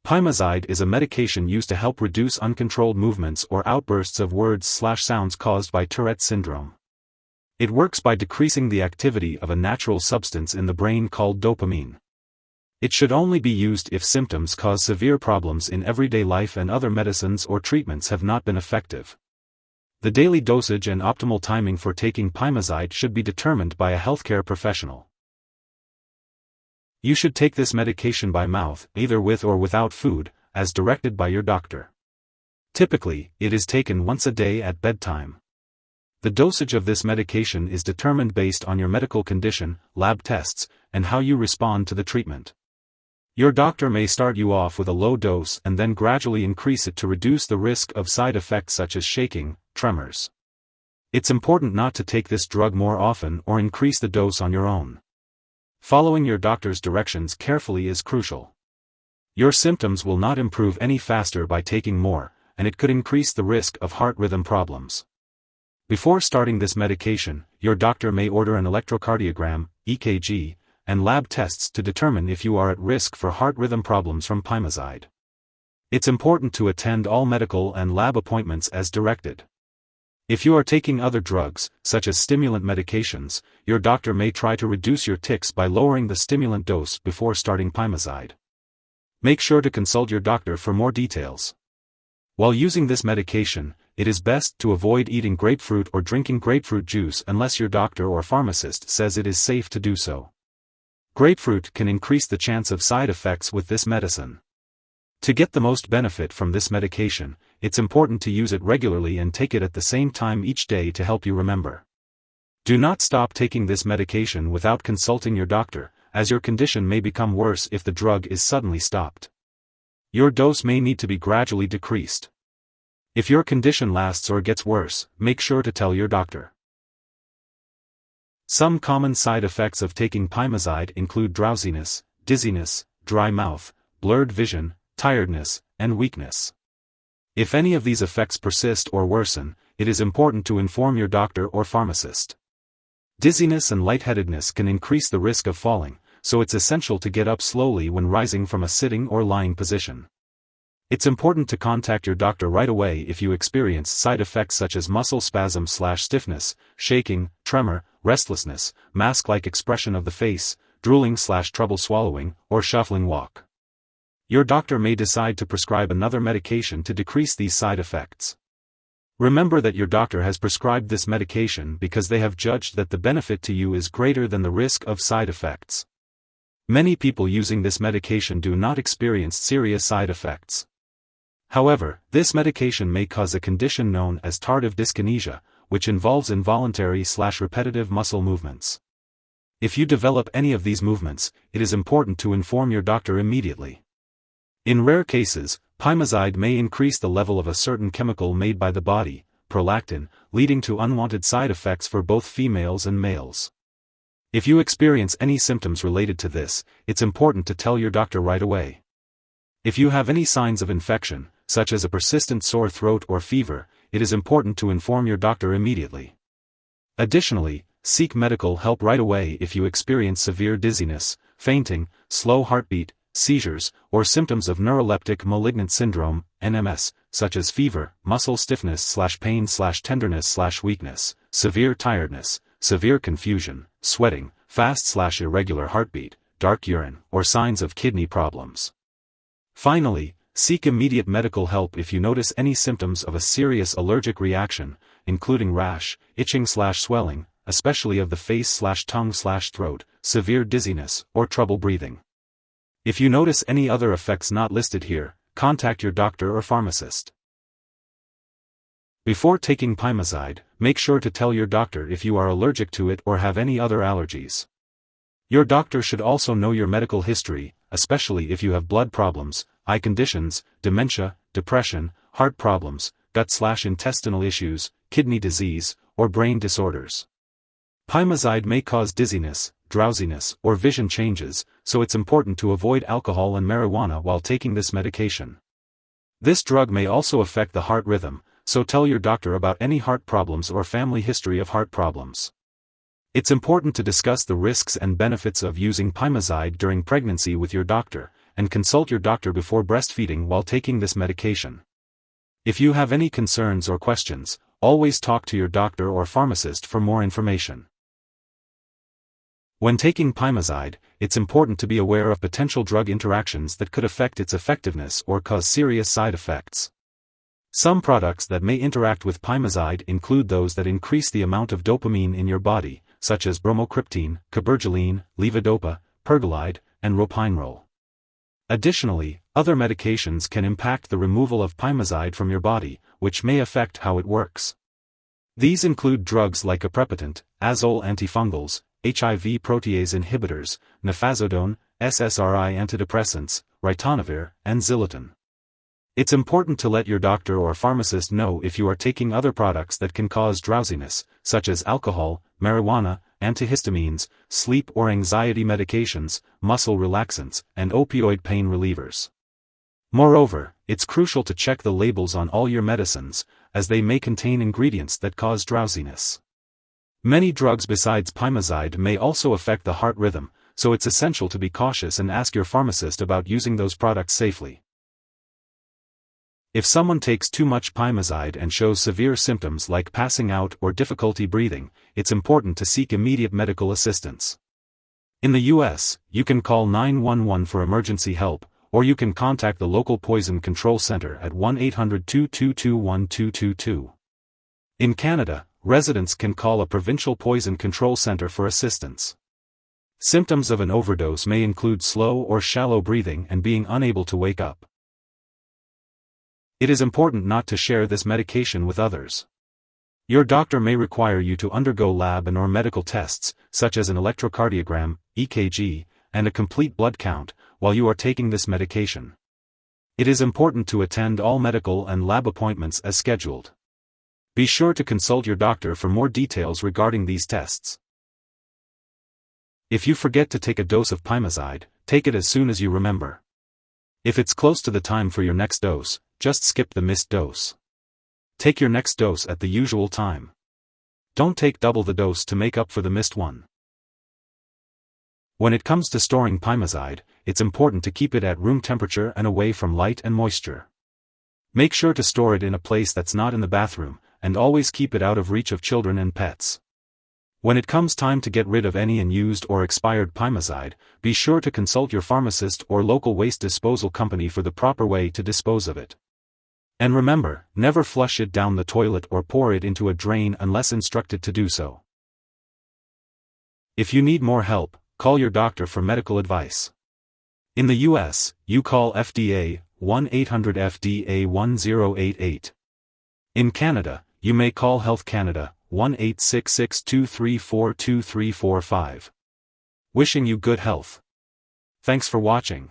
Pimozide is a medication used to help reduce uncontrolled movements or outbursts of words/sounds caused by Tourette syndrome. It works by decreasing the activity of a natural substance in the brain called dopamine. It should only be used if symptoms cause severe problems in everyday life and other medicines or treatments have not been effective. The daily dosage and optimal timing for taking Pimozide should be determined by a healthcare professional. You should take this medication by mouth, either with or without food, as directed by your doctor. Typically, it is taken once a day at bedtime. The dosage of this medication is determined based on your medical condition, lab tests, and how you respond to the treatment. Your doctor may start you off with a low dose and then gradually increase it to reduce the risk of side effects such as shaking, tremors. It's important not to take this drug more often or increase the dose on your own. Following your doctor's directions carefully is crucial. Your symptoms will not improve any faster by taking more, and it could increase the risk of heart rhythm problems. Before starting this medication, your doctor may order an electrocardiogram, EKG, and lab tests to determine if you are at risk for heart rhythm problems from Pimozide. It's important to attend all medical and lab appointments as directed. If you are taking other drugs, such as stimulant medications, your doctor may try to reduce your tics by lowering the stimulant dose before starting Pimozide. Make sure to consult your doctor for more details. While using this medication, it is best to avoid eating grapefruit or drinking grapefruit juice unless your doctor or pharmacist says it is safe to do so. Grapefruit can increase the chance of side effects with this medicine. To get the most benefit from this medication, it's important to use it regularly and take it at the same time each day to help you remember. Do not stop taking this medication without consulting your doctor, as your condition may become worse if the drug is suddenly stopped. Your dose may need to be gradually decreased. If your condition lasts or gets worse, make sure to tell your doctor. Some common side effects of taking Pimozide include drowsiness, dizziness, dry mouth, blurred vision, tiredness, and weakness. If any of these effects persist or worsen, it is important to inform your doctor or pharmacist. Dizziness and lightheadedness can increase the risk of falling, so it's essential to get up slowly when rising from a sitting or lying position. It's important to contact your doctor right away if you experience side effects such as muscle spasm/stiffness, shaking, tremor, restlessness, mask-like expression of the face, drooling/trouble swallowing, or shuffling walk. Your doctor may decide to prescribe another medication to decrease these side effects. Remember that your doctor has prescribed this medication because they have judged that the benefit to you is greater than the risk of side effects. Many people using this medication do not experience serious side effects. However, this medication may cause a condition known as tardive dyskinesia, which involves involuntary/repetitive muscle movements. If you develop any of these movements, it is important to inform your doctor immediately. In rare cases, Pimozide may increase the level of a certain chemical made by the body, prolactin, leading to unwanted side effects for both females and males. If you experience any symptoms related to this, it's important to tell your doctor right away. If you have any signs of infection, such as a persistent sore throat or fever, it is important to inform your doctor immediately. Additionally, seek medical help right away if you experience severe dizziness, fainting, slow heartbeat, seizures, or symptoms of neuroleptic malignant syndrome, NMS, such as fever, muscle stiffness/pain/tenderness/weakness, severe tiredness, severe confusion, sweating, fast/irregular heartbeat, dark urine, or signs of kidney problems. Finally, seek immediate medical help if you notice any symptoms of a serious allergic reaction, including rash, itching/swelling, especially of the face/tongue/throat, severe dizziness, or trouble breathing. If you notice any other effects not listed here, contact your doctor or pharmacist. Before taking Pimozide, make sure to tell your doctor if you are allergic to it or have any other allergies. Your doctor should also know your medical history, especially if you have blood problems, eye conditions, dementia, depression, heart problems, gut/intestinal issues, kidney disease, or brain disorders. Pimozide may cause dizziness, drowsiness, or vision changes, so it's important to avoid alcohol and marijuana while taking this medication. This drug may also affect the heart rhythm, so tell your doctor about any heart problems or family history of heart problems. It's important to discuss the risks and benefits of using Pimozide during pregnancy with your doctor, and consult your doctor before breastfeeding while taking this medication. If you have any concerns or questions, always talk to your doctor or pharmacist for more information. When taking Pimozide, it's important to be aware of potential drug interactions that could affect its effectiveness or cause serious side effects. Some products that may interact with Pimozide include those that increase the amount of dopamine in your body, such as bromocriptine, cabergoline, levodopa, pergolide, and ropinirole. Additionally, other medications can impact the removal of Pimozide from your body, which may affect how it works. These include drugs like aprepitant, azole antifungals, HIV protease inhibitors, nefazodone, SSRI antidepressants, ritonavir, and Xilotine. It's important to let your doctor or pharmacist know if you are taking other products that can cause drowsiness, such as alcohol, marijuana, antihistamines, sleep or anxiety medications, muscle relaxants, and opioid pain relievers. Moreover, it's crucial to check the labels on all your medicines, as they may contain ingredients that cause drowsiness. Many drugs besides Pimozide may also affect the heart rhythm, so it's essential to be cautious and ask your pharmacist about using those products safely. If someone takes too much Pimozide and shows severe symptoms like passing out or difficulty breathing, it's important to seek immediate medical assistance. In the US, you can call 911 for emergency help, or you can contact the local poison control center at 1-800-222-1222. In Canada, residents can call a provincial poison control center for assistance. Symptoms of an overdose may include slow or shallow breathing and being unable to wake up. It is important not to share this medication with others. Your doctor may require you to undergo lab and/or medical tests, such as an electrocardiogram, EKG, and a complete blood count, while you are taking this medication. It is important to attend all medical and lab appointments as scheduled. Be sure to consult your doctor for more details regarding these tests. If you forget to take a dose of Pimozide, take it as soon as you remember. If it's close to the time for your next dose, just skip the missed dose. Take your next dose at the usual time. Don't take double the dose to make up for the missed one. When it comes to storing Pimozide, it's important to keep it at room temperature and away from light and moisture. Make sure to store it in a place that's not in the bathroom, and always keep it out of reach of children and pets. When it comes time to get rid of any unused or expired Pimozide, be sure to consult your pharmacist or local waste disposal company for the proper way to dispose of it. And remember, never flush it down the toilet or pour it into a drain unless instructed to do so. If you need more help, call your doctor for medical advice. In the US, you call FDA, 1-800-FDA-1088. In Canada, you may call Health Canada, 1-866-234-2345. Wishing you good health. Thanks for watching.